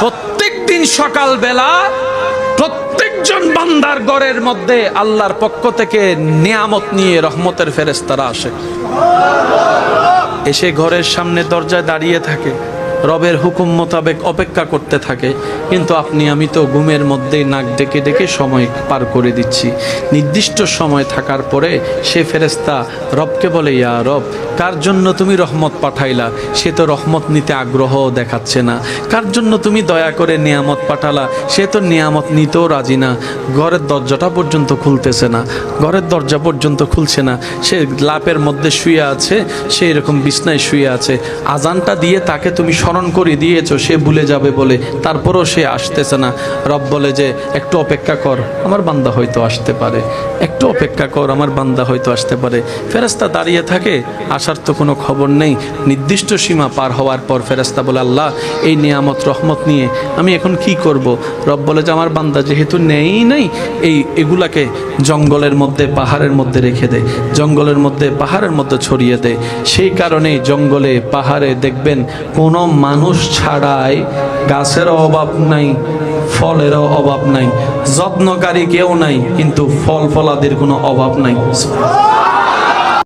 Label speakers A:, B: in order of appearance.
A: প্রত্যেক দিন সকালবেলা প্রত্যেকজন বান্দার ঘরের মধ্যে আল্লাহর পক্ষ থেকে নিয়ামত নিয়ে রহমতের ফেরেশতারা আসে, এসে ঘরের সামনে দরজায় দাঁড়িয়ে থাকে, রবের হুকুম মোতাবেক অপেক্ষা করতে থাকে। কিন্তু আপনি আমি তো ঘুমের মধ্যেই নাক ডেকে ডেকে সময় পার করে দিচ্ছি। নির্দিষ্ট সময় থাকার পরে সে ফেরেশতা রবকে বলে, ইয়া রব, কার জন্য তুমি রহমত পাঠাইলা সে তো রহমত নিতে আগ্রহ দেখাচ্ছে না, কার জন্য তুমি দয়া করে নিয়ামত পাঠালা সে তো নিয়ামত নিতেও রাজি না, ঘরের দরজাটা পর্যন্ত খুলতেছে না, ঘরের দরজা পর্যন্ত খুলছে না, সে লাপের মধ্যে শুয়ে আছে, সে এরকম বিছনায় শুয়ে আছে, আজানটা দিয়ে তাকে তুমি স্মরণ করে দিয়েছো সে ভুলে যাবে বলে, তারপরও সে আসতেছে না। রব বলে যে একটু অপেক্ষা কর, আমার বান্দা হয়তো আসতে পারে, একটু অপেক্ষা কর, আমার বান্দা হয়তো আসতে পারে। ফেরেশতা দাঁড়িয়ে থাকে, আসার তো কোনো খবর নেই। নির্দিষ্ট সীমা পার হওয়ার পর ফেরেশতা বলে, আল্লাহ এই নিয়ামত রহমত নিয়ে আমি এখন কি করব? রব বলে যে আমার বান্দা যেহেতু নেই এগুলাকে জঙ্গলের মধ্যে পাহাড়ের মধ্যে রেখে দে, জঙ্গলের মধ্যে পাহাড়ের মধ্যে ছড়িয়ে দে। সেই কারণেই জঙ্গলে পাহাড়ে দেখবেন কোনো মানুষ ছাড়াই গাছেরও অভাব নাই, ফলেরও অভাব নাই, যত্নকারী কেউ নাই, কিন্তু ফল ফলাদির কোনো অভাব নাই।